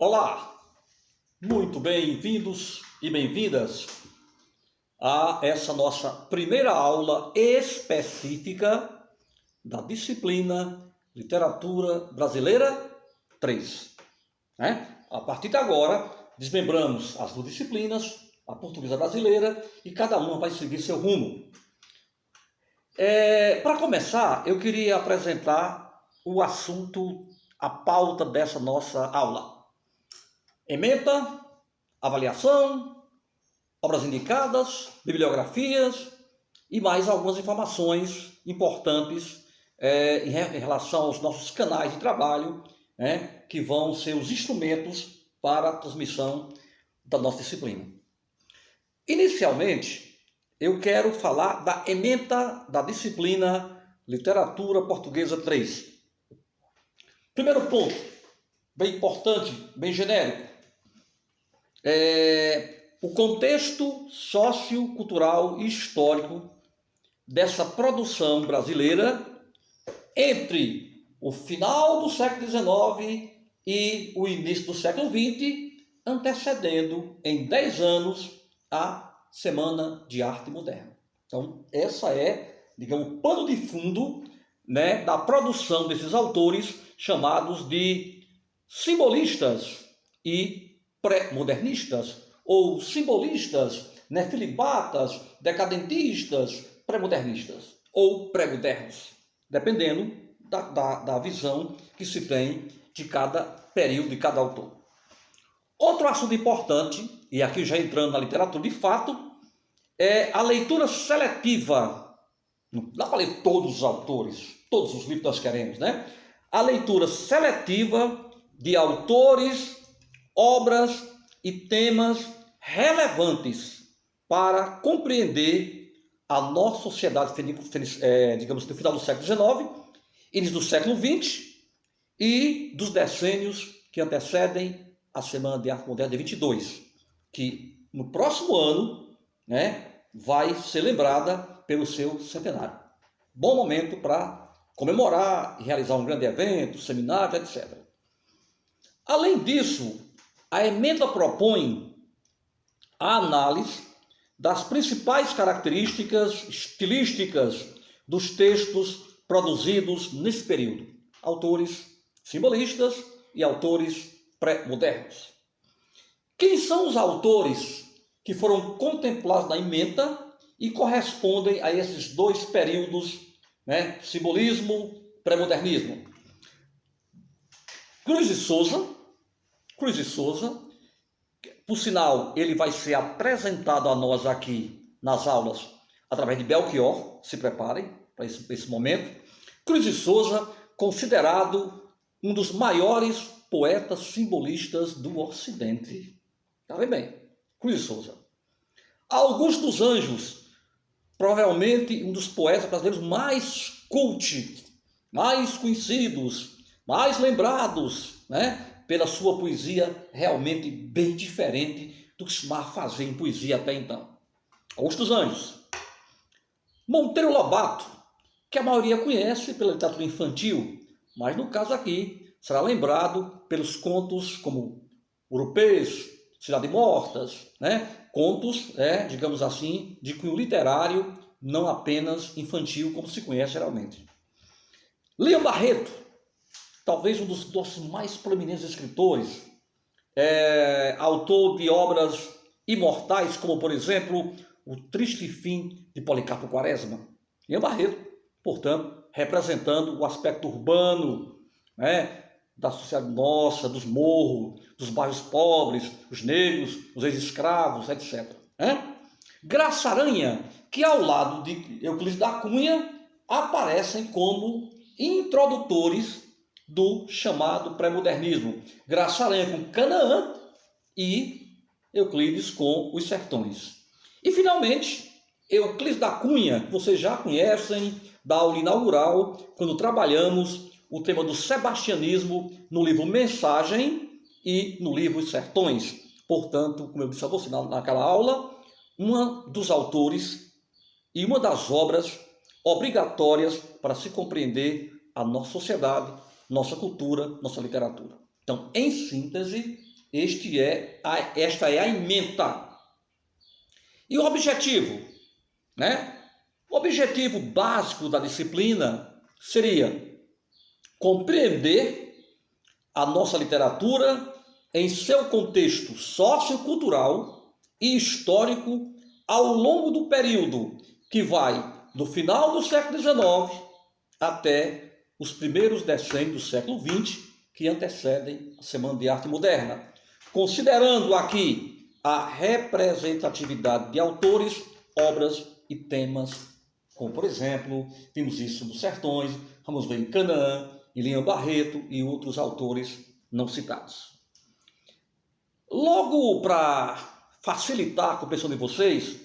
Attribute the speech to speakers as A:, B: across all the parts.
A: Olá, muito bem-vindos e bem-vindas a essa nossa primeira aula específica da disciplina Literatura Brasileira 3. A partir de agora, desmembramos as duas disciplinas, a portuguesa brasileira, e cada uma vai seguir seu rumo. Para começar, eu queria apresentar o assunto, a pauta dessa nossa aula. Ementa, avaliação, obras indicadas, bibliografias e mais algumas informações importantes em relação aos nossos canais de trabalho, que vão ser os instrumentos para a transmissão da nossa disciplina. Inicialmente, eu quero falar da ementa da disciplina Literatura Portuguesa 3. Primeiro ponto, bem importante, bem genérico. O contexto sociocultural e histórico dessa produção brasileira entre o final do século XIX e o início do século XX, antecedendo em 10 anos a Semana de Arte Moderna. Então, essa é, digamos, o pano de fundo, da produção desses autores chamados de simbolistas e pré-modernistas, ou simbolistas, filibatas, decadentistas, pré-modernistas, ou pré-modernos, dependendo da visão que se tem de cada período, de cada autor. Outro assunto importante, e aqui já entrando na literatura de fato, é a leitura seletiva. Não dá para ler todos os autores, todos os livros que nós queremos, A leitura seletiva de autores, obras e temas relevantes para compreender a nossa sociedade, digamos, no final do século XIX, início do século XX e dos decênios que antecedem a Semana de Arte Moderna de 22, que no próximo ano, vai ser lembrada pelo seu centenário. Bom momento para comemorar e realizar um grande evento, seminário, etc. Além disso, a ementa propõe a análise das principais características estilísticas dos textos produzidos nesse período. Autores simbolistas e autores pré-modernos. Quem são os autores que foram contemplados na ementa e correspondem a esses dois períodos, simbolismo, pré-modernismo? Cruz de Souza, por sinal, ele vai ser apresentado a nós aqui nas aulas através de Belchior, se preparem para esse momento. Cruz de Souza, considerado um dos maiores poetas simbolistas do Ocidente. Está bem? Cruz de Souza. Augusto dos Anjos, provavelmente um dos poetas brasileiros mais mais conhecidos, mais lembrados, pela sua poesia realmente bem diferente do que se costumava fazer em poesia até então. Augusto dos Anjos. Monteiro Lobato, que a maioria conhece pela literatura infantil, mas no caso aqui será lembrado pelos contos como Urupês, Cidade de Mortas, contos, digamos assim, de cunho literário, não apenas infantil, como se conhece geralmente. Leão Barreto, talvez um dos nossos mais proeminentes escritores, autor de obras imortais, como, por exemplo, O Triste Fim de Policarpo Quaresma. Leão Barreto, portanto, representando o aspecto urbano, da sociedade nossa, dos morros, dos bairros pobres, os negros, os ex-escravos, etc. Graça Aranha, que ao lado de Euclides da Cunha, aparecem como introdutores do chamado pré-modernismo. Graça Aranha com Canaã e Euclides com Os Sertões. E, finalmente, Euclides da Cunha, que vocês já conhecem da aula inaugural, quando trabalhamos o tema do sebastianismo no livro Mensagem e no livro Os Sertões. Portanto, como eu disse a você naquela aula, um dos autores e uma das obras obrigatórias para se compreender a nossa sociedade, nossa cultura, nossa literatura. Então, em síntese, Esta é a ementa. E o objetivo, né? O objetivo básico da disciplina seria compreender a nossa literatura em seu contexto sociocultural e histórico ao longo do período que vai do final do século XIX até os primeiros decênios do século XX, que antecedem a Semana de Arte Moderna, considerando aqui a representatividade de autores, obras e temas, como por exemplo, vimos isso nos Sertões, vamos ver em Canaã, em Lima Barreto e outros autores não citados. Logo, para facilitar a compreensão de vocês,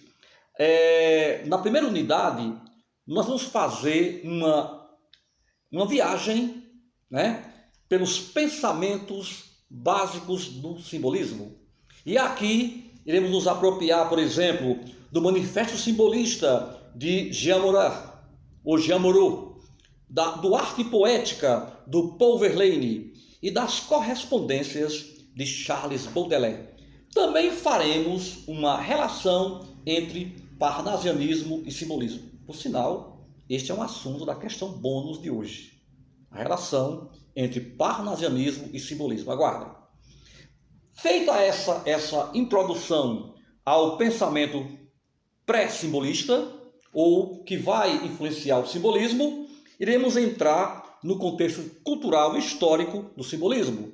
A: na primeira unidade, nós vamos fazer uma viagem, né, pelos pensamentos básicos do simbolismo. E aqui iremos nos apropriar, por exemplo, do Manifesto Simbolista de Jean Moreau, do Arte Poética do Paul Verlaine e das correspondências de Charles Baudelaire. Também faremos uma relação entre parnasianismo e simbolismo. Por sinal, este é um assunto da questão bônus de hoje. A relação entre parnasianismo e simbolismo. Aguardem. Feita essa introdução ao pensamento pré-simbolista, ou que vai influenciar o simbolismo, iremos entrar no contexto cultural e histórico do simbolismo.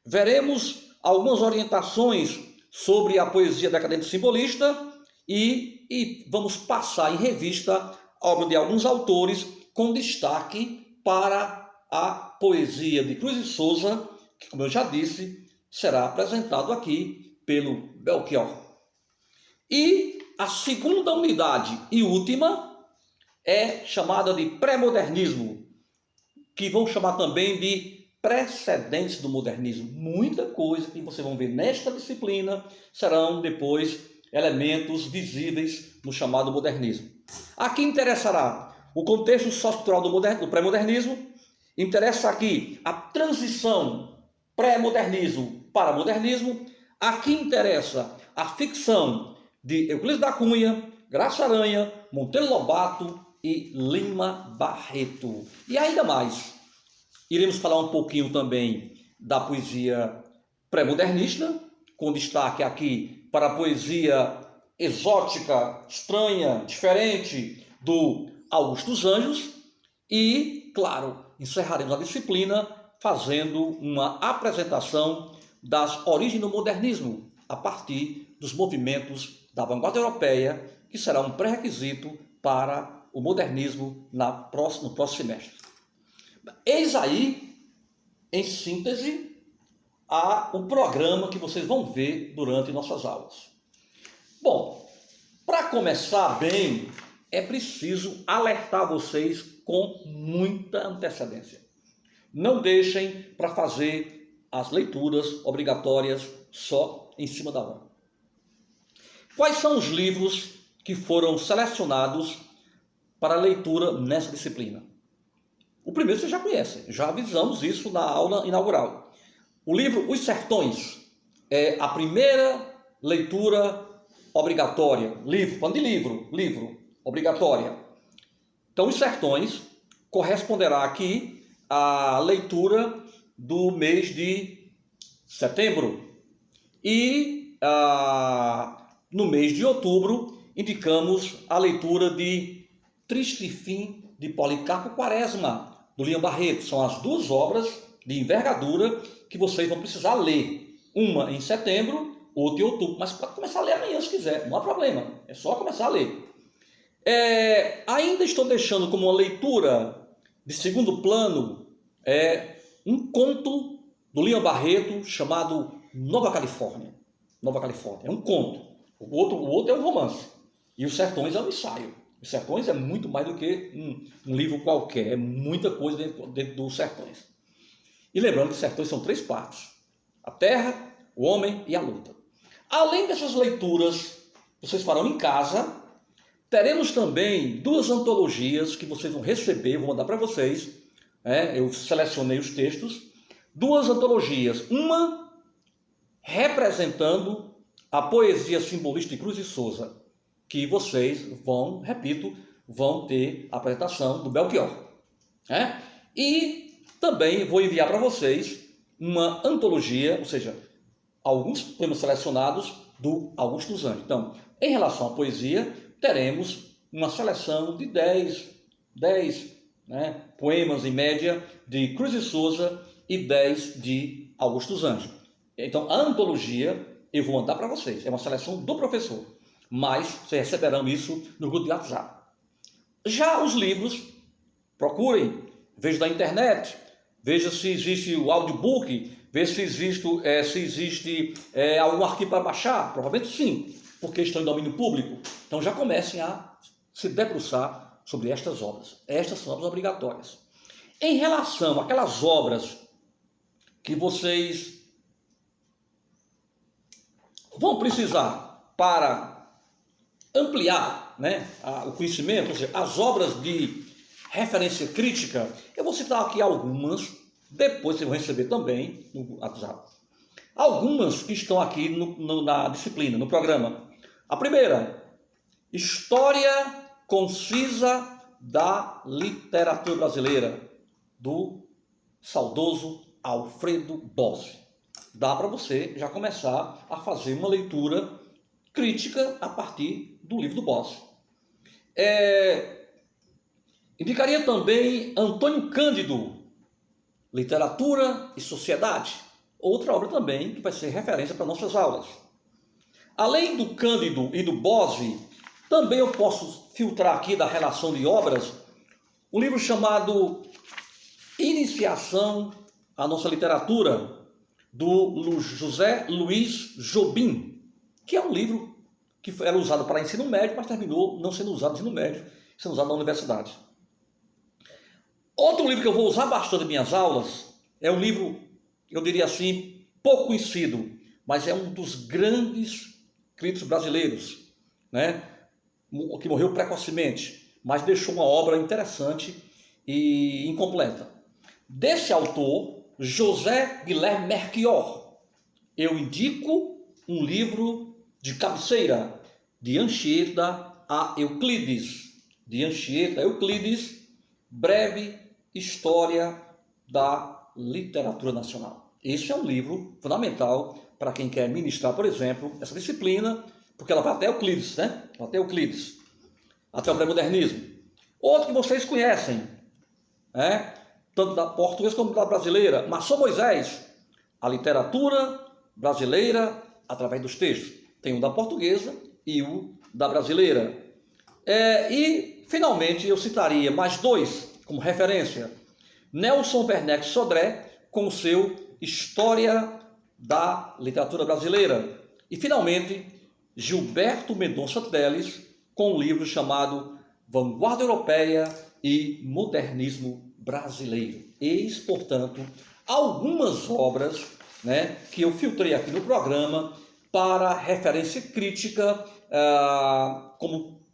A: Veremos algumas orientações sobre a poesia decadente simbolista e vamos passar em revista a obra de alguns autores, com destaque para a poesia de Cruz e Souza, que, como eu já disse, será apresentado aqui pelo Belchior. E a segunda unidade e última é chamada de pré-modernismo, que vão chamar também de precedentes do modernismo. Muita coisa que vocês vão ver nesta disciplina serão depois elementos visíveis no chamado modernismo. Aqui interessará o contexto sociocultural do pré-modernismo, interessa aqui a transição pré-modernismo para modernismo, aqui interessa a ficção de Euclides da Cunha, Graça Aranha, Monteiro Lobato e Lima Barreto. E ainda mais, iremos falar um pouquinho também da poesia pré-modernista, com destaque aqui para a poesia exótica, estranha, diferente do Augusto dos Anjos. E, claro, encerraremos a disciplina fazendo uma apresentação das origens do modernismo a partir dos movimentos da vanguarda europeia, que será um pré-requisito para o modernismo no próximo semestre. Eis aí, em síntese, o programa que vocês vão ver durante nossas aulas. Bom, para começar bem, é preciso alertar vocês com muita antecedência. Não deixem para fazer as leituras obrigatórias só em cima da hora. Quais são os livros que foram selecionados para leitura nessa disciplina? O primeiro vocês já conhecem, já avisamos isso na aula inaugural. O livro Os Sertões é a primeira leitura obrigatória, livro obrigatória. Então, Os Sertões corresponderá aqui à leitura do mês de setembro. E no mês de outubro, indicamos a leitura de Triste Fim de Policarpo Quaresma, do Lima Barreto. São as duas obras de envergadura que vocês vão precisar ler. Uma em setembro, outra em outubro. Mas pode começar a ler amanhã se quiser, não há problema. É só começar a ler. Ainda estou deixando como uma leitura de segundo plano um conto do Lima Barreto chamado Nova Califórnia. Nova Califórnia. É um conto. O outro é um romance. E Os Sertões é um ensaio. Os Sertões é muito mais do que um livro qualquer. É muita coisa dentro dos Sertões. E lembrando que os Sertões são 3 partes. A terra, o homem e a luta. Além dessas leituras que vocês farão em casa, teremos também 2 antologias que vocês vão receber, vou mandar para vocês. Eu selecionei os textos. 2 antologias. Uma representando a poesia simbolista de Cruz de Souza, que vocês vão, repito, vão ter a apresentação do Belchior. Né? E também vou enviar para vocês uma antologia, ou seja, alguns poemas selecionados do Augusto dos Anjos. Então, em relação à poesia, teremos uma seleção de 10 poemas em média de Cruz de Souza e 10 de Augusto dos Anjos. Então, a antologia eu vou mandar para vocês, é uma seleção do professor, mas vocês receberão isso no grupo de WhatsApp. Já os livros, procurem, veja na internet, veja se existe o audiobook, veja se existe algum arquivo para baixar, provavelmente sim, porque estão em domínio público. Então já comecem a se debruçar sobre estas obras. Estas são obras obrigatórias. Em relação àquelas obras que vocês vão precisar para ampliar o conhecimento, ou seja, as obras de referência crítica, eu vou citar aqui algumas, depois vocês vão receber também no WhatsApp. Algumas que estão aqui na disciplina, no programa. A primeira, História Concisa da Literatura Brasileira, do saudoso Alfredo Bossi. Dá para você já começar a fazer uma leitura crítica a partir do livro do Bossi. Indicaria também Antônio Cândido, Literatura e Sociedade, outra obra também que vai ser referência para nossas aulas. Além do Cândido e do Bossi, também eu posso filtrar aqui da relação de obras um livro chamado Iniciação à Nossa Literatura, do José Luiz Jobim, que é um livro que era usado para ensino médio, mas terminou não sendo usado no ensino médio, sendo usado na universidade. Outro livro que eu vou usar bastante em minhas aulas é um livro, eu diria assim, pouco conhecido, mas é um dos grandes críticos brasileiros, que morreu precocemente, mas deixou uma obra interessante e incompleta. Desse autor, José Guilherme Melchior, eu indico um livro de cabeceira, de Anchieta a Euclides. De Anchieta a Euclides, Breve História da Literatura Nacional. Esse é um livro fundamental para quem quer ministrar, por exemplo, essa disciplina, porque ela vai até Euclides, até Euclides, até o pré-modernismo. Outro que vocês conhecem, tanto da portuguesa como da brasileira, Marçom Moisés, a literatura brasileira através dos textos. Tem o da portuguesa e o da brasileira. E, finalmente, eu citaria mais dois como referência. Nelson Werneck Sodré, com o seu História da Literatura Brasileira. E, finalmente, Gilberto Mendonça Teles, com um livro chamado Vanguarda Europeia e Modernismo Brasileiro. Eis, portanto, algumas obras que eu filtrei aqui no programa para referência crítica, como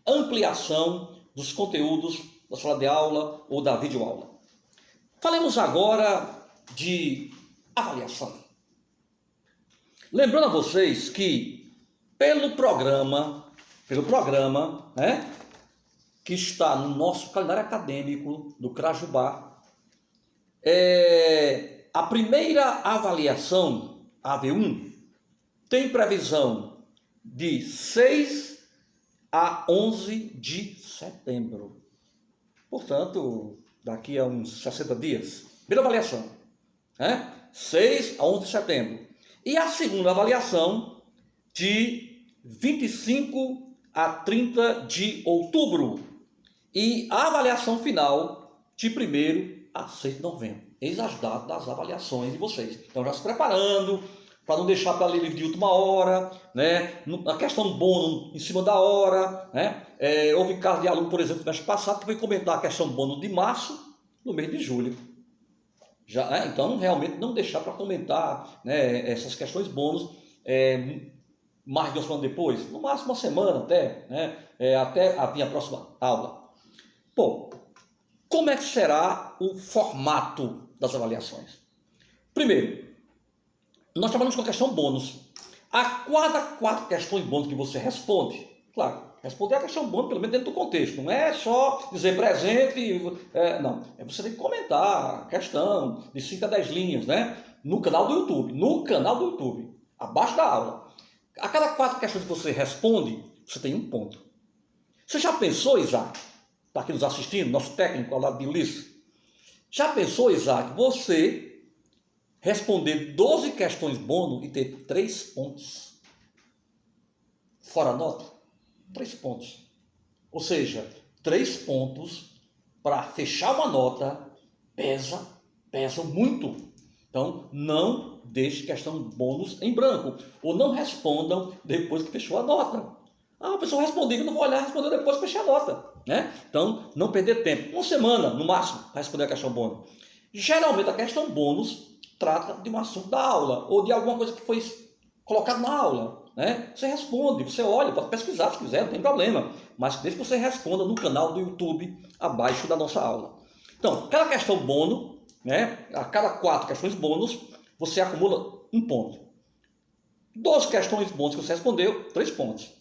A: ampliação dos conteúdos da sala de aula ou da videoaula. Falemos agora de avaliação. Lembrando a vocês que pelo programa, que está no nosso calendário acadêmico do Crajubá, a primeira avaliação, AV1, tem previsão de 6 a 11 de setembro. Portanto, daqui a uns 60 dias. Primeira avaliação, 6 a 11 de setembro. E a segunda avaliação de 25 a 30 de outubro. E a avaliação final de 1º a 6 de novembro. Eis as datas das avaliações de vocês. Então, já se preparando para não deixar para ler livro de última hora, a questão bônus em cima da hora, houve caso de aluno, por exemplo, no mês passado, que foi comentar a questão bônus de março no mês de julho. Então, realmente, não deixar para comentar essas questões bônus mais de uma semana depois, no máximo uma semana até a minha próxima aula. Bom, como é que será o formato das avaliações? Primeiro, nós trabalhamos com a questão bônus. A cada 4 questões bônus que você responde, claro, responder a questão bônus pelo menos dentro do contexto, não é só dizer presente, não, é você tem que comentar a questão de 5 a 10 linhas, né? No canal do YouTube, abaixo da aula. A cada 4 questões que você responde, você tem 1 ponto. Você já pensou, Isaac, está aqui nos assistindo, nosso técnico ao lado de Ulisses, já pensou, Isaac, você responder 12 questões bônus e ter 3 pontos? Fora nota? 3 pontos. Ou seja, 3 pontos para fechar uma nota pesam muito. Então, não deixe questão bônus em branco. Ou não respondam depois que fechou a nota. Ah, a pessoa respondeu, eu não vou olhar, respondeu depois que fechei a nota. Né? Então, não perder tempo. 1 semana, no máximo, para responder a questão bônus. Geralmente, a questão bônus trata de um assunto da aula, ou de alguma coisa que foi colocado na aula. Né? Você responde, você olha, pode pesquisar se quiser, não tem problema. Mas desde que você responda no canal do YouTube, abaixo da nossa aula. Então, cada questão bônus, né? A cada 4 questões bônus, você acumula 1 ponto. 12 questões bônus que você respondeu, 3 pontos.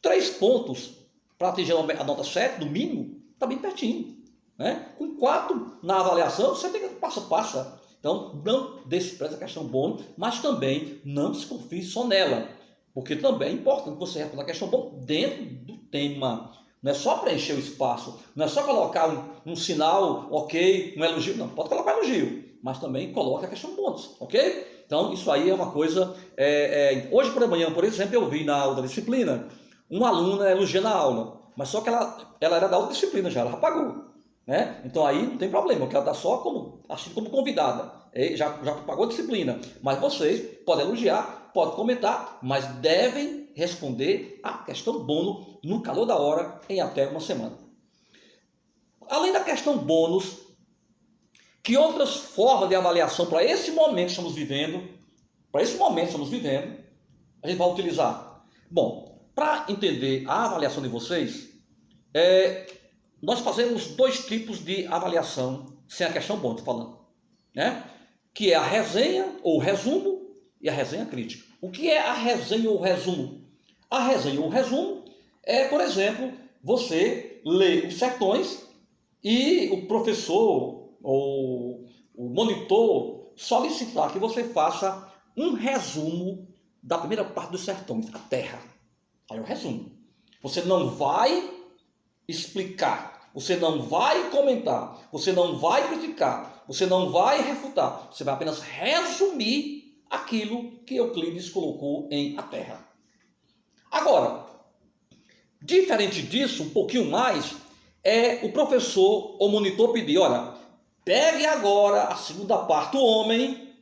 A: 3 pontos para atingir a nota 7, no mínimo, está bem pertinho. Né? Com 4 na avaliação, você tem que passa. Então, não despreze a questão bônus, mas também não desconfie só nela. Porque também é importante que você responda a questão bônus dentro do tema. Não é só preencher o espaço, não é só colocar um sinal, ok, um elogio. Não, pode colocar elogio, mas também coloque a questão bônus, ok? Então, isso aí é uma coisa... Hoje por manhã, por exemplo, eu vi na aula da disciplina, uma aluna elogiando a aula, mas só que ela era da outra disciplina já, ela já pagou. Né? Então aí não tem problema, porque ela está só como convidada, já pagou a disciplina, mas vocês podem elogiar, podem comentar, mas devem responder a questão bônus no calor da hora em até 1 semana. Além da questão bônus, que outras formas de avaliação para esse momento que estamos vivendo, a gente vai utilizar? Bom, para entender a avaliação de vocês, nós fazemos 2 tipos de avaliação, sem a questão bônus, falando, né? Que é a resenha ou resumo e a resenha crítica. O que é a resenha ou resumo? A resenha ou resumo é, por exemplo, você ler os sertões e o professor ou o monitor solicitar que você faça um resumo da primeira parte dos sertões, a terra. Aí é o resumo. Você não vai explicar, você não vai comentar, você não vai criticar, você não vai refutar, você vai apenas resumir aquilo que Euclides colocou em A Terra. Agora, diferente disso, um pouquinho mais, é o professor ou monitor pedir, olha, pegue agora a segunda parte, o homem,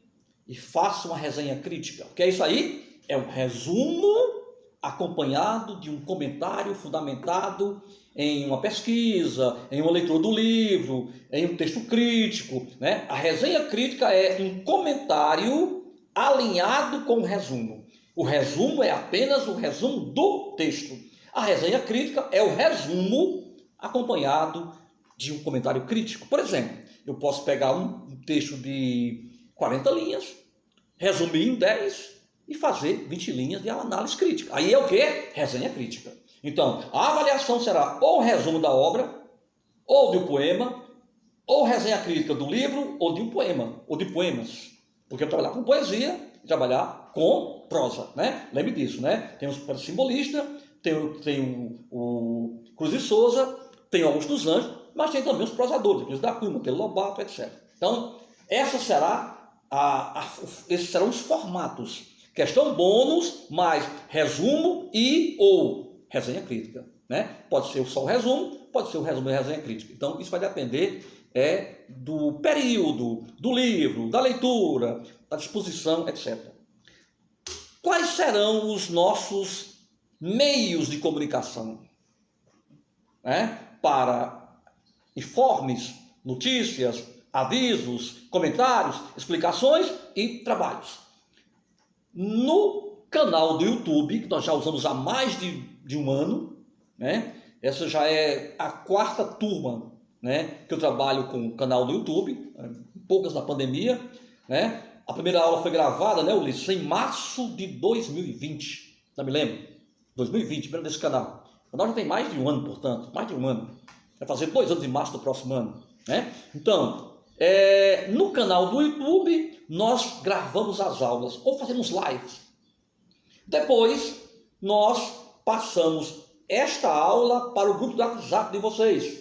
A: e faça uma resenha crítica. O que é isso aí? É um resumo acompanhado de um comentário fundamentado em uma pesquisa, em uma leitura do livro, em um texto crítico. Né? A resenha crítica é um comentário alinhado com o resumo. O resumo é apenas o resumo do texto. A resenha crítica é o resumo acompanhado de um comentário crítico. Por exemplo, eu posso pegar um texto de 40 linhas, resumir em 10 e fazer 20 linhas de análise crítica. Aí é o quê? Resenha crítica. Então, a avaliação será ou resumo da obra, ou de um poema, ou resenha crítica do livro, ou de um poema, ou de poemas. Porque eu trabalhar com poesia e trabalhar com prosa, né? Lembre disso, né? Tem o simbolista, tem o Cruz de Souza, tem Augusto dos Anjos, mas tem também os prosadores, Cruz da Cunha, Monteiro Lobato, etc. Então, esses serão os formatos. Questão bônus, mais resumo e ou resenha crítica. Né? Pode ser só o resumo, pode ser o resumo e a resenha crítica. Então, isso vai depender do período, do livro, da leitura, da disposição, etc. Quais serão os nossos meios de comunicação? Para informes, notícias, avisos, comentários, explicações e trabalhos. No canal do YouTube, que nós já usamos há mais de um ano, né? Essa já é a 4ª turma, né, que eu trabalho com o canal do YouTube, poucas da pandemia, né? A primeira aula foi gravada, né, Ulisses, em março de 2020. Não me lembro. 2020, primeiro desse canal. O canal já tem mais de um ano, portanto. Mais de um ano. Vai fazer 2 anos em março do próximo ano. Né? Então, no canal do YouTube, nós gravamos as aulas ou fazemos lives. Depois, nós passamos esta aula para o grupo do WhatsApp de vocês.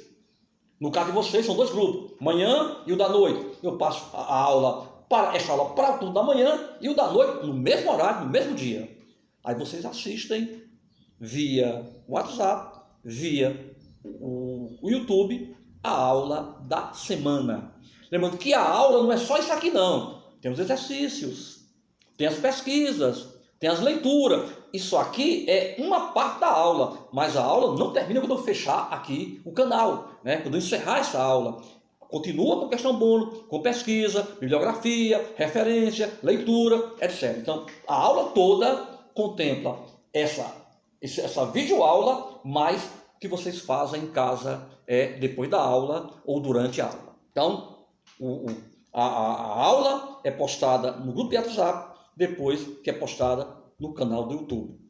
A: No caso de vocês, são 2 grupos, manhã e o da noite. Eu passo esta aula para o turno da manhã e o da noite, no mesmo horário, no mesmo dia. Aí vocês assistem via WhatsApp, via o YouTube, a aula da semana. Lembrando que a aula não é só isso aqui não. Tem os exercícios, tem as pesquisas, tem as leituras. Isso aqui é uma parte da aula, mas a aula não termina quando eu fechar aqui o canal, né? Quando eu encerrar essa aula. Continua com questão bônus, com pesquisa, bibliografia, referência, leitura, etc. Então, a aula toda contempla essa videoaula, mais o que vocês fazem em casa depois da aula ou durante a aula. Então, a aula é postada no grupo de WhatsApp, depois que é postada no canal do YouTube.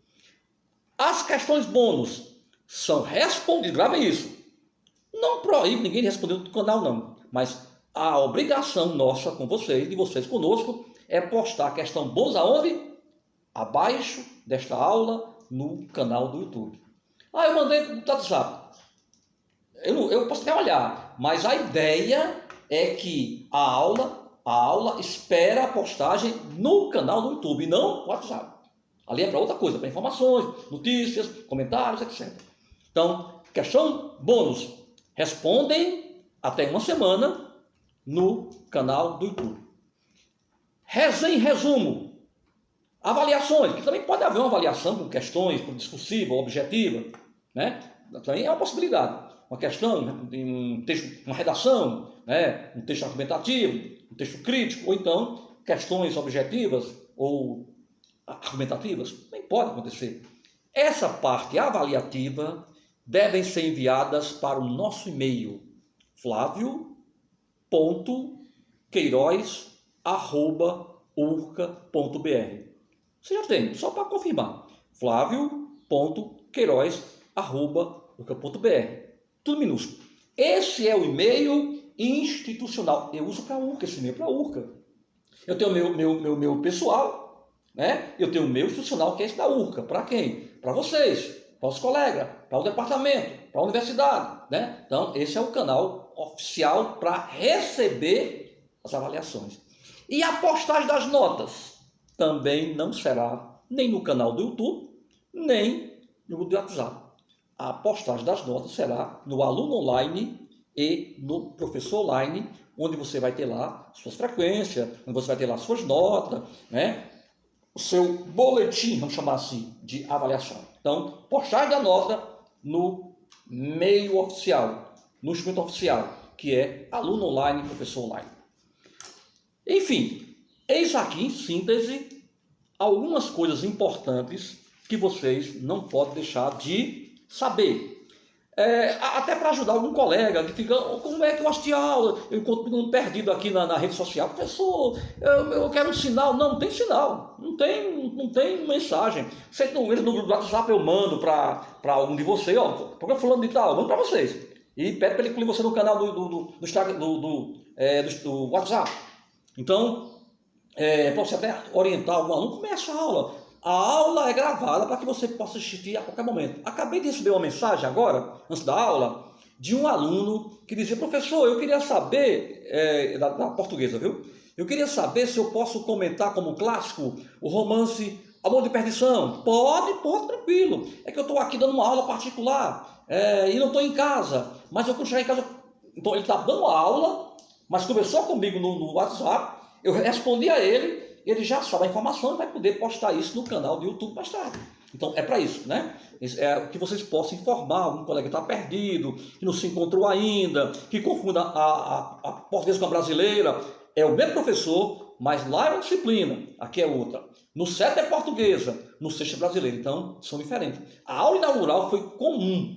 A: As questões bônus são respondidas, gravem isso. Não proíbe ninguém de responder no canal, não. Mas a obrigação nossa com vocês, de vocês conosco, é postar a questão bônus aonde? Abaixo desta aula, no canal do YouTube. Eu mandei para o WhatsApp. Eu posso até olhar, mas a ideia é que a aula espera a postagem no canal do YouTube, não no WhatsApp. Ali é para outra coisa, para informações, notícias, comentários, etc. Então, questão bônus. Respondem até uma semana no canal do YouTube. Resenha em resumo. Avaliações, que também pode haver uma avaliação com questões, com discursiva, objetiva, né? Também é uma possibilidade. Uma questão, um texto, uma redação, né? Um texto argumentativo, um texto crítico, ou então questões objetivas ou argumentativas. Também pode acontecer. Essa parte avaliativa devem ser enviadas para o nosso e-mail, flavio.queiroz@urca.br. Você já tem, só para confirmar, flavio.queiroz@urca.br. Tudo minúsculo. Esse é o e-mail institucional. Eu uso para a URCA, esse e-mail para a URCA. Eu tenho o meu pessoal, né? Eu tenho o meu institucional, que é esse da URCA. Para quem? Para vocês, para os colegas, para o departamento, para a universidade, né? Então, esse é o canal oficial para receber as avaliações. E a postagem das notas também não será nem no canal do YouTube, nem no grupo do WhatsApp. A postagem das notas será no aluno online e no professor online, onde você vai ter lá suas frequências, onde você vai ter lá suas notas, né? O seu boletim, vamos chamar assim, de avaliação. Então, postagem da nota no meio oficial, no instrumento oficial, que é aluno online e professor online. Enfim, eis aqui, em síntese, algumas coisas importantes que vocês não podem deixar de saber. Até para ajudar algum colega que fica, como é que eu assisti a aula? Eu encontro um perdido aqui na rede social. Professor, eu quero um sinal. Não tem sinal. Não tem mensagem. Você não entra no grupo do WhatsApp, eu mando para algum de vocês, porque fulano de tal, eu mando para vocês. E pede para ele incluir você no canal do WhatsApp. Então, para você até orientar algum aluno, como é essa aula? A aula é gravada para que você possa assistir a qualquer momento. Acabei de receber uma mensagem agora, antes da aula, de um aluno que dizia, professor, eu queria saber, da portuguesa, viu? Eu queria saber se eu posso comentar como clássico o romance Amor de Perdição. Pode, tranquilo. É que eu estou aqui dando uma aula particular e não estou em casa. Mas eu quando chegar em casa... Então ele está dando a aula, mas conversou comigo no WhatsApp, eu respondi a ele, ele já sabe a informação e vai poder postar isso no canal do YouTube mais tarde. Então é para isso, né? É que vocês possam informar algum colega que está perdido, que não se encontrou ainda, que confunda a portuguesa com a brasileira. É o mesmo professor, mas lá é uma disciplina, aqui é outra. No 7 é portuguesa, no 6 é brasileira, então são diferentes. A aula inaugural foi comum,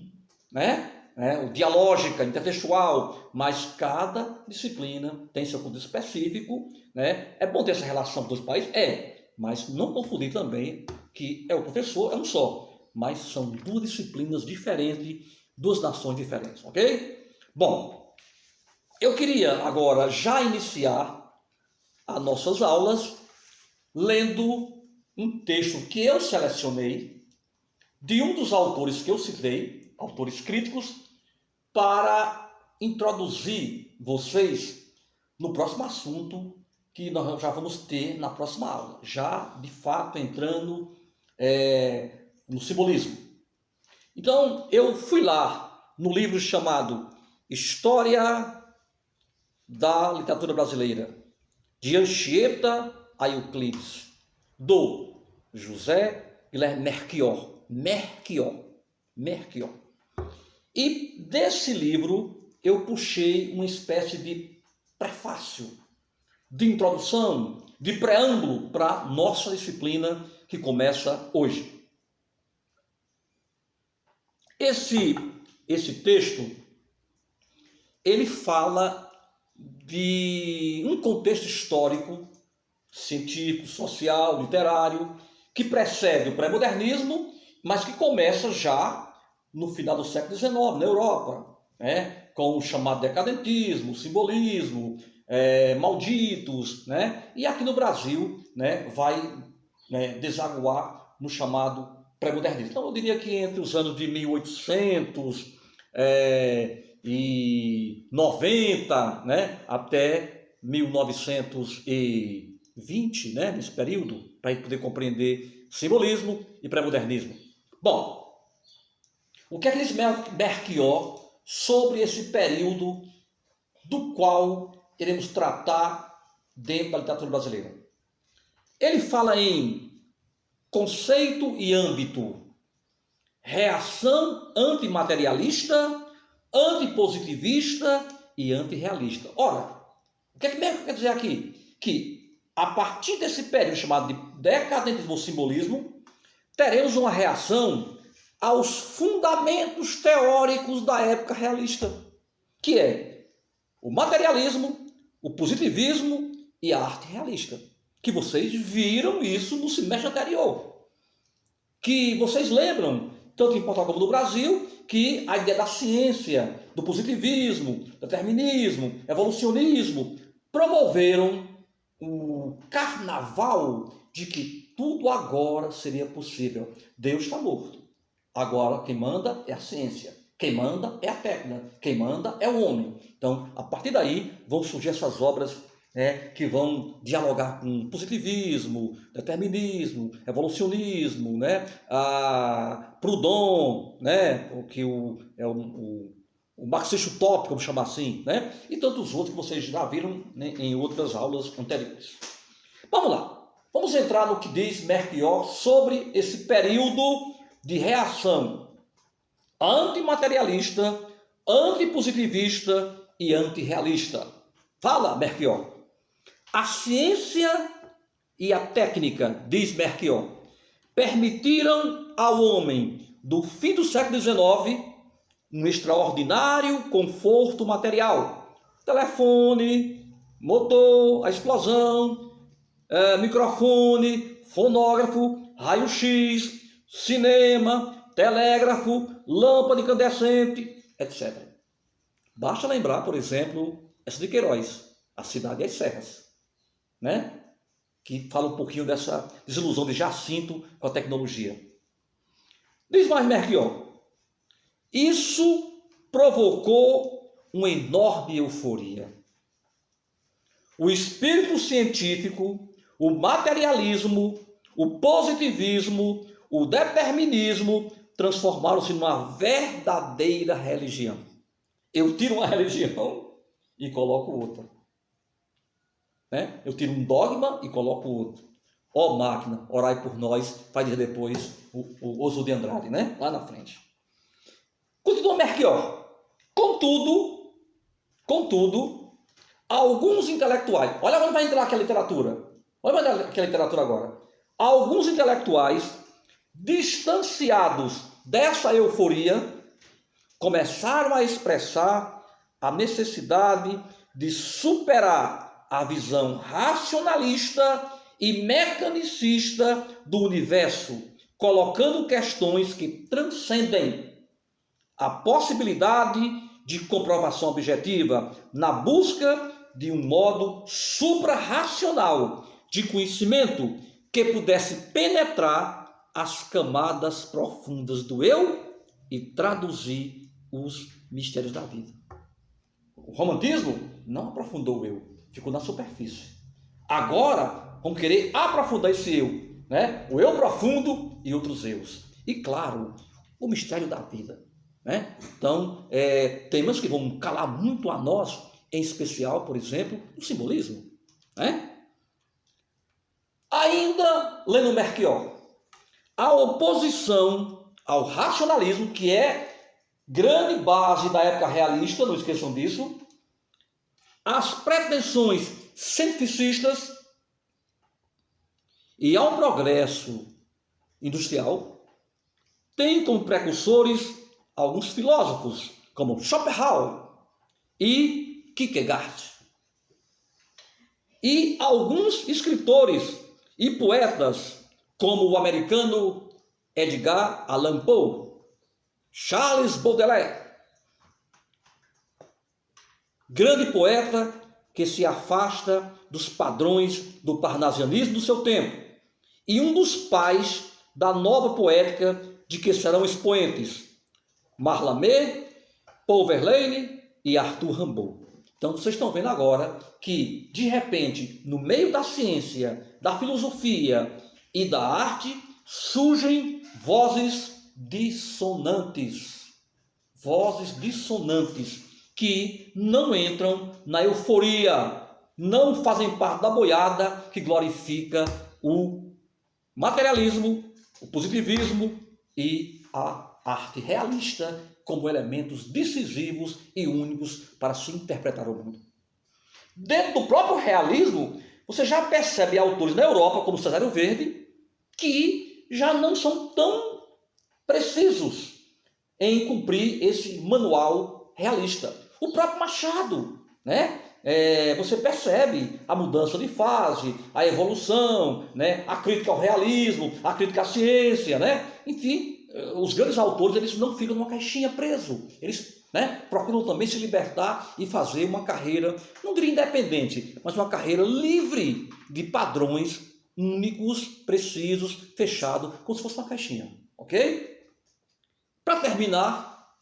A: né? O dialógica, intertextual, mas cada disciplina tem seu conteúdo específico, né? É bom ter essa relação com os países? Mas não confundir também que o professor é um só, mas são duas disciplinas diferentes, duas nações diferentes, ok? Bom, eu queria agora já iniciar as nossas aulas lendo um texto que eu selecionei de um dos autores que eu citei, autores críticos, para introduzir vocês no próximo assunto que nós já vamos ter na próxima aula, já de fato entrando no simbolismo. Então, eu fui lá no livro chamado História da Literatura Brasileira, de Anchieta a Euclides, do José Guilherme Melchior. E desse livro eu puxei uma espécie de prefácio, de introdução, de preâmbulo para a nossa disciplina que começa hoje. Esse texto, ele fala de um contexto histórico, científico, social, literário, que precede o pré-modernismo, mas que começa já no final do século XIX, na Europa, com o chamado decadentismo, o simbolismo, malditos, e aqui no Brasil vai desaguar no chamado pré-modernismo. Então eu diria que entre os anos de 1890 até 1920, nesse período, para a gente poder compreender simbolismo e pré-modernismo. Bom, o que é que diz Melchior sobre esse período do qual iremos tratar dentro da literatura brasileira? Ele fala em conceito e âmbito, reação antimaterialista, antipositivista e antirrealista. Ora, o que é que Melchior quer dizer aqui? Que a partir desse período chamado de decadentismo ou simbolismo, teremos uma reação aos fundamentos teóricos da época realista, que é o materialismo, o positivismo e a arte realista. Que vocês viram isso no semestre anterior. Que vocês lembram, tanto em Portugal como no Brasil, que a ideia da ciência, do positivismo, determinismo, evolucionismo, promoveram o carnaval de que tudo agora seria possível. Deus está morto. Agora quem manda é a ciência, quem manda é a técnica, quem manda é o homem. Então, a partir daí, vão surgir essas obras que vão dialogar com positivismo, determinismo, evolucionismo, Proudhon, que o marxismo utópico, vamos chamar assim, e tantos outros que vocês já viram em outras aulas anteriores. Vamos lá, vamos entrar no que diz Melchior sobre esse período de reação antimaterialista, antipositivista e antirrealista. Fala, Melchior. A ciência e a técnica, diz Melchior, permitiram ao homem do fim do século XIX um extraordinário conforto material. Telefone, motor, a explosão, microfone, fonógrafo, raio-x, cinema, telégrafo, lâmpada incandescente, etc. Basta lembrar, por exemplo, essa de Queiroz, A Cidade e as Serras, que fala um pouquinho dessa desilusão de Jacinto com a tecnologia. Diz mais Melchior, isso provocou uma enorme euforia. O espírito científico, o materialismo, o positivismo, o determinismo transformaram-se numa verdadeira religião. Eu tiro uma religião e coloco outra. Eu tiro um dogma e coloco outro. Ó máquina, orai por nós, vai dizer depois o Oswald de Andrade, lá na frente. Continua Melchior. Contudo, alguns intelectuais, olha onde vai entrar aqui a literatura. Olha onde vai entrar aqui a literatura agora. Alguns intelectuais, distanciados dessa euforia, começaram a expressar a necessidade de superar a visão racionalista e mecanicista do universo, colocando questões que transcendem a possibilidade de comprovação objetiva na busca de um modo suprarracional de conhecimento que pudesse penetrar as camadas profundas do eu e traduzir os mistérios da vida. O romantismo não aprofundou o eu, ficou na superfície. Agora, vamos querer aprofundar esse eu, né? O eu profundo e outros eus. E claro, o mistério da vida, né? Então, temas que vão calar muito a nós, em especial, por exemplo, o simbolismo, né? Ainda lendo Melchior, a oposição ao racionalismo, que é grande base da época realista, não esqueçam disso, as pretensões cientificistas e ao progresso industrial, tem como precursores alguns filósofos, como Schopenhauer e Kierkegaard, e alguns escritores e poetas, como o americano Edgar Allan Poe, Charles Baudelaire, grande poeta que se afasta dos padrões do parnasianismo do seu tempo, e um dos pais da nova poética de que serão expoentes Mallarmé, Paul Verlaine e Arthur Rimbaud. Então vocês estão vendo agora que, de repente, no meio da ciência, da filosofia e da arte, surgem vozes dissonantes que não entram na euforia, não fazem parte da boiada que glorifica o materialismo, o positivismo e a arte realista como elementos decisivos e únicos para se interpretar o mundo. Dentro do próprio realismo, você já percebe autores na Europa, como Cesário Verde, que já não são tão precisos em cumprir esse manual realista. O próprio Machado, né? Você percebe a mudança de fase, a evolução, né? A crítica ao realismo, a crítica à ciência, né? Enfim, os grandes autores, eles não ficam numa caixinha preso. Eles, né, procuram também se libertar e fazer uma carreira, não diria independente, mas uma carreira livre de padrões únicos, precisos, fechado, como se fosse uma caixinha, ok? Para terminar,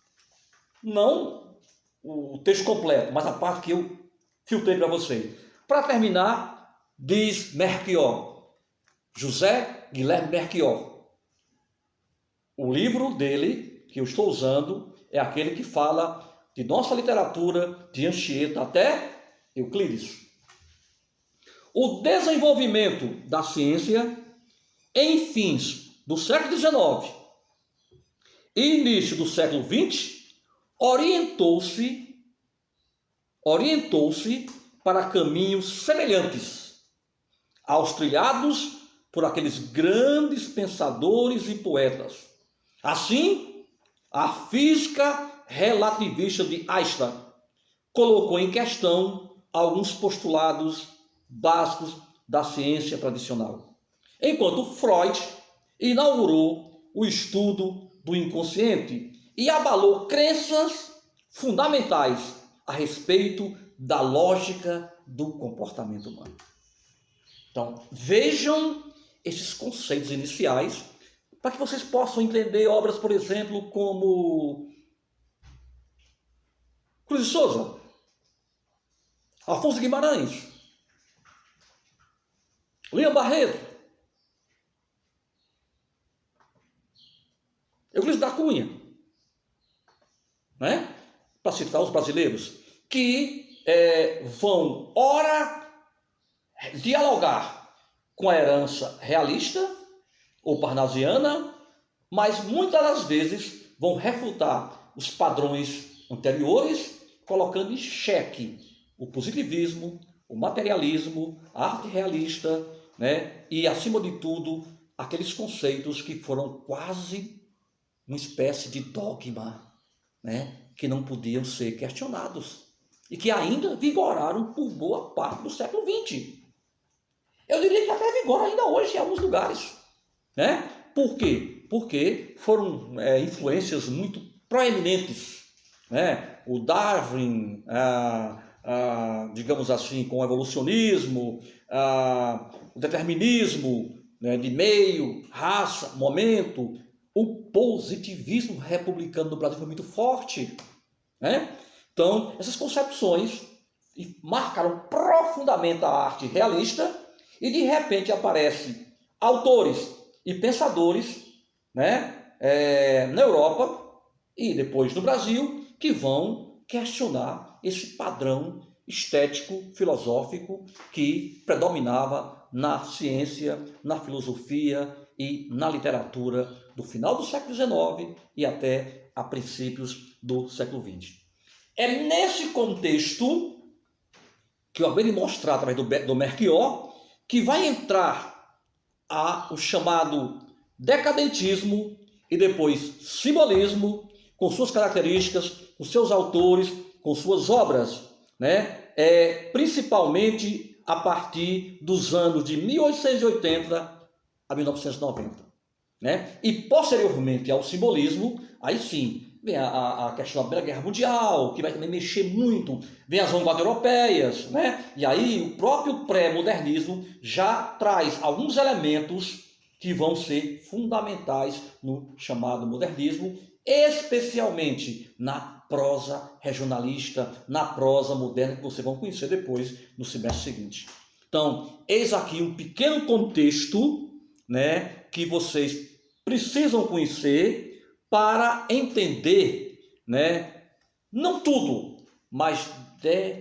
A: não o texto completo, mas a parte que eu filtrei para vocês. Para terminar, diz Melchior, José Guilherme Melchior. O livro dele, que eu estou usando, é aquele que fala de nossa literatura, de Anchieta até Euclides. O desenvolvimento da ciência em fins do século XIX e início do século XX orientou-se para caminhos semelhantes aos trilhados por aqueles grandes pensadores e poetas. Assim, a física relativista de Einstein colocou em questão alguns postulados básicos da ciência tradicional, enquanto Freud inaugurou o estudo do inconsciente e abalou crenças fundamentais a respeito da lógica do comportamento humano. Então, vejam esses conceitos iniciais para que vocês possam entender obras, por exemplo, como Cruz de Souza, Afonso de Guimarães, Leão Barreto, Euclides da Cunha, né? Para citar os brasileiros, que vão, ora, dialogar com a herança realista ou parnasiana, mas muitas das vezes vão refutar os padrões anteriores, colocando em xeque o positivismo, o materialismo, a arte realista, né? E, acima de tudo, aqueles conceitos que foram quase uma espécie de dogma né, que não podiam ser questionados e que ainda vigoraram por boa parte do século XX. Eu diria que até vigora ainda hoje em alguns lugares, né? Por quê? Porque foram influências muito proeminentes, né? O Darwin, digamos assim, com o evolucionismo, o determinismo, né, de meio, raça, momento, o positivismo republicano no Brasil foi muito forte, né? Então, essas concepções marcaram profundamente a arte realista e de repente aparecem autores e pensadores, né, na Europa e depois no Brasil que vão questionar esse padrão estético, filosófico que predominava na ciência, na filosofia e na literatura do final do século XIX e até a princípios do século XX. É nesse contexto que eu acabei de mostrar através do Melchior que vai entrar o chamado decadentismo e depois simbolismo, com suas características, com seus autores, com suas obras, né? Principalmente a partir dos anos de 1880 a 1990. Né? E posteriormente ao simbolismo, aí sim, vem a questão da Primeira Guerra Mundial, que vai também mexer muito, vem as vanguardas europeias, né? E aí o próprio pré-modernismo já traz alguns elementos que vão ser fundamentais no chamado modernismo, especialmente na prosa regionalista, na prosa moderna, que vocês vão conhecer depois no semestre seguinte. Então, eis aqui um pequeno contexto, né, que vocês precisam conhecer para entender, né, não tudo, mas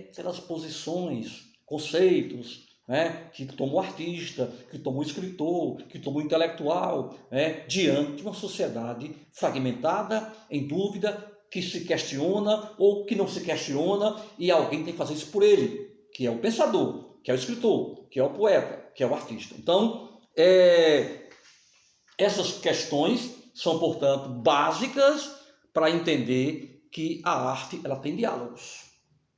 A: aquelas posições, conceitos, né, que tomou artista, que tomou escritor, que tomou intelectual, né, diante de uma sociedade fragmentada, em dúvida, que se questiona ou que não se questiona, e alguém tem que fazer isso por ele, que é o pensador, que é o escritor, que é o poeta, que é o artista. Então, essas questões são, portanto, básicas para entender que a arte ela tem diálogos,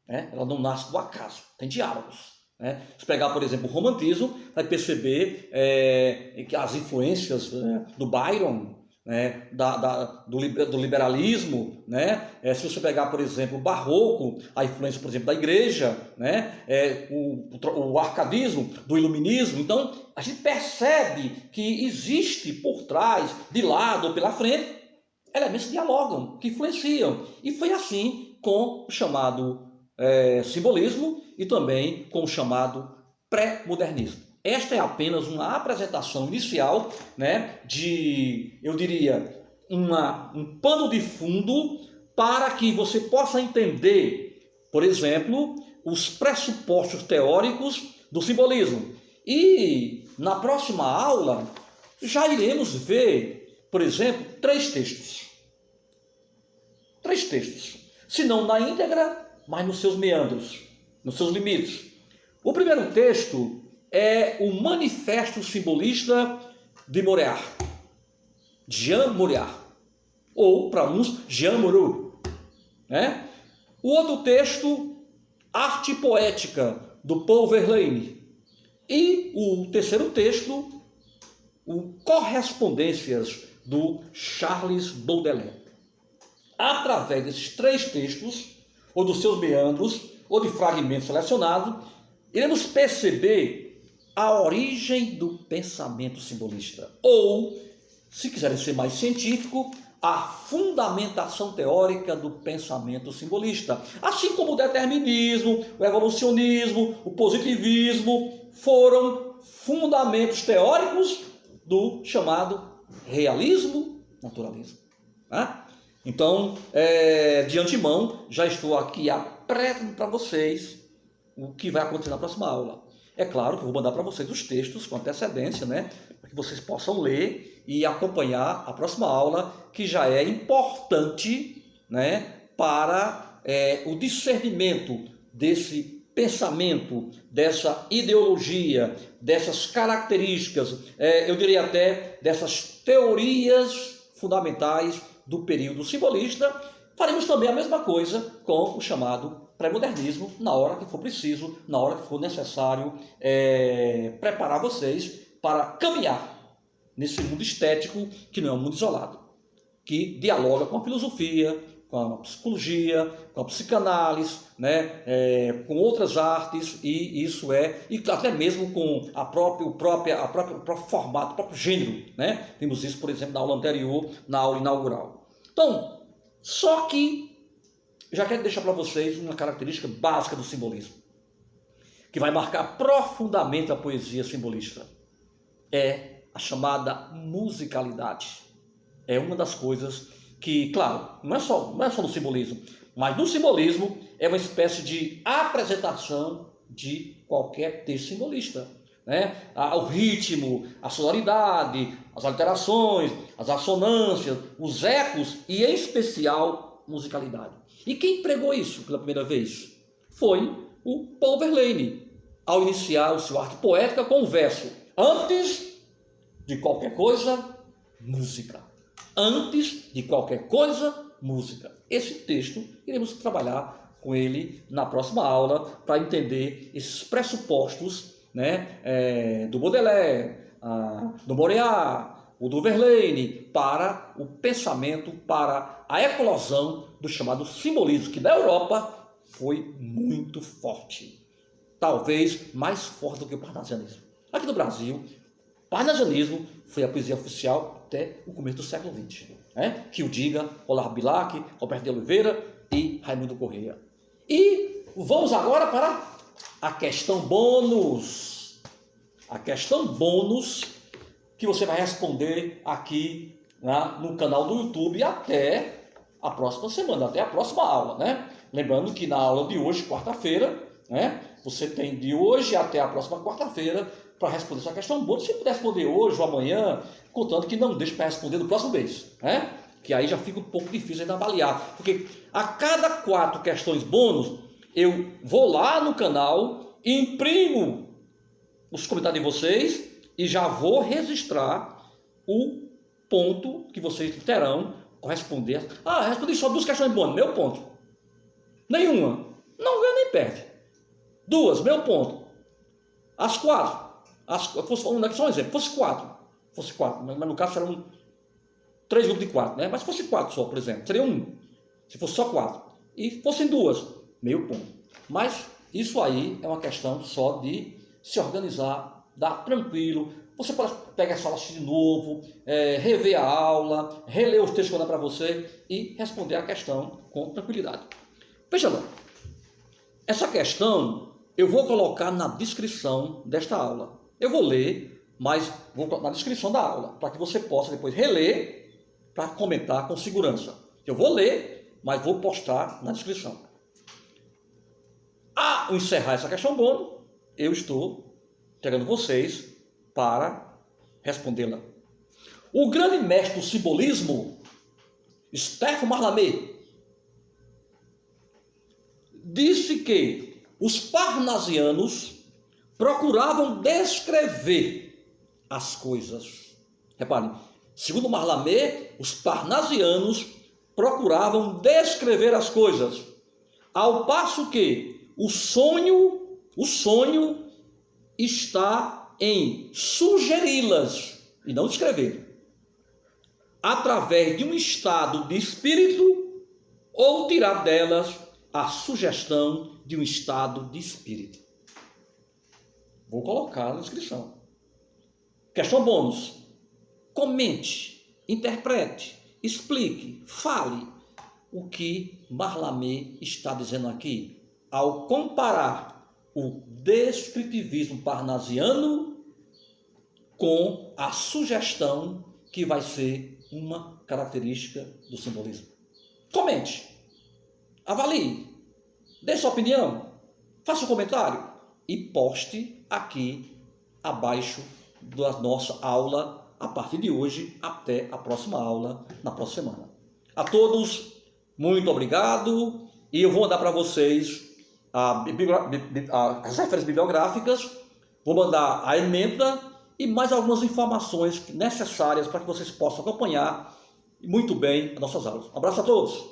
A: né? Ela não nasce do acaso, tem diálogos. Né? Se pegar, por exemplo, o romantismo, vai perceber que as influências, né, do Byron, né, do liberalismo, né? Se você pegar, por exemplo, o barroco, a influência, por exemplo, da igreja, né? O arcadismo, do iluminismo. Então, a gente percebe que existe por trás, de lado ou pela frente, elementos que dialogam, que influenciam. E foi assim com o chamado simbolismo e também com o chamado pré-modernismo. Esta é apenas uma apresentação inicial, né, eu diria, um pano de fundo para que você possa entender, por exemplo, os pressupostos teóricos do simbolismo. E na próxima aula já iremos ver, por exemplo, três textos. Se não na íntegra, mas nos seus meandros, nos seus limites. O primeiro texto é o Manifesto Simbolista de Moriart, Jean Moriart, ou para uns Jean Moreau, né? O outro texto, Arte Poética, do Paul Verlaine. E o terceiro texto, o Correspondências, do Charles Baudelaire. Através desses três textos, ou dos seus meandros, ou de fragmentos selecionados, iremos perceber a origem do pensamento simbolista. Ou, se quiserem ser mais científico, a fundamentação teórica do pensamento simbolista. Assim como o determinismo, o evolucionismo, o positivismo foram fundamentos teóricos do chamado realismo-naturalismo. Né? Então, de antemão, já estou aqui apresentando para vocês o que vai acontecer na próxima aula. É claro que eu vou mandar para vocês os textos com antecedência, né? Para que vocês possam ler e acompanhar a próxima aula, que já é importante, né, para o discernimento desse pensamento, dessa ideologia, dessas características, eu diria até dessas teorias fundamentais do período simbolista, Faremos também a mesma coisa com o chamado pré-modernismo, na hora que for preciso, na hora que for necessário preparar vocês para caminhar nesse mundo estético, que não é um mundo isolado, que dialoga com a filosofia, com a psicologia, com a psicanálise, né, com outras artes, e isso e até mesmo com o próprio formato, o próprio gênero, né? Vimos isso, por exemplo, na aula anterior, na aula inaugural. Então, só que já quero deixar para vocês uma característica básica do simbolismo, que vai marcar profundamente a poesia simbolista. É a chamada musicalidade. É uma das coisas que, claro, não é só no simbolismo, mas no simbolismo é uma espécie de apresentação de qualquer texto simbolista, né? O ritmo, a sonoridade, as alterações, as assonâncias, os ecos e, em especial, musicalidade. E quem pregou isso pela primeira vez? Foi o Paul Verlaine, ao iniciar o seu arte poética com o verso: antes de qualquer coisa, música. Antes de qualquer coisa, música. Esse texto, iremos trabalhar com ele na próxima aula para entender esses pressupostos, né, do Baudelaire, do Moriarty, o do Verlaine, para o pensamento, para a eclosão do chamado simbolismo, que na Europa foi muito forte. Talvez mais forte do que o parnasianismo. Aqui no Brasil, parnasianismo foi a poesia oficial até o começo do século XX. Né? Que o diga Olavo Bilac, Roberto de Oliveira e Raimundo Corrêa. E vamos agora para a questão bônus. A questão bônus que você vai responder aqui, né, no canal do YouTube até a próxima semana, até a próxima aula. Né? Lembrando que na aula de hoje, quarta-feira, né, você tem de hoje até a próxima quarta-feira para responder essa questão bônus. Se puder responder hoje ou amanhã, contando que não deixe para responder no próximo mês, né? Que aí já fica um pouco difícil de avaliar. Porque a cada 4 questões bônus, eu vou lá no canal, imprimo os comentários de vocês e já vou registrar o ponto que vocês terão ao responder. Respondi só 2 questões bônus, meu ponto. Nenhuma. Não ganha nem perde. 2, meu ponto. As 4. Só um exemplo, fosse 4, mas no caso serão 3 grupos de 4, né? Mas se fosse 4 só, por exemplo, seria 1. Se fosse só 4. E fossem 2, meio ponto. Mas isso aí é uma questão só de se organizar, dar tranquilo. Você pode pegar essa aula de novo, rever a aula, reler os textos que eu vou dar para você e responder a questão com tranquilidade. Veja lá, essa questão eu vou colocar na descrição desta aula. Eu vou ler, mas vou colocar na descrição da aula, para que você possa depois reler, para comentar com segurança. Eu vou ler, mas vou postar na descrição. Ao encerrar essa questão bônus, eu estou pegando vocês para respondê-la. O grande mestre do simbolismo, Stefan Mallarmé, disse que os parnasianos procuravam descrever as coisas. Reparem, segundo Mallarmé, os parnasianos procuravam descrever as coisas, ao passo que o sonho está em sugeri-las e não descrever, através de um estado de espírito ou tirar delas a sugestão de um estado de espírito. Vou colocar na descrição. Questão bônus. Comente, interprete, explique, fale o que Mallarmé está dizendo aqui ao comparar o descritivismo parnasiano com a sugestão que vai ser uma característica do simbolismo. Comente, avalie, dê sua opinião, faça um comentário e poste aqui abaixo da nossa aula a partir de hoje até a próxima aula na próxima semana. A todos, muito obrigado, e eu vou mandar para vocês as referências bibliográficas, vou mandar a ementa e mais algumas informações necessárias para que vocês possam acompanhar muito bem as nossas aulas. Um abraço a todos!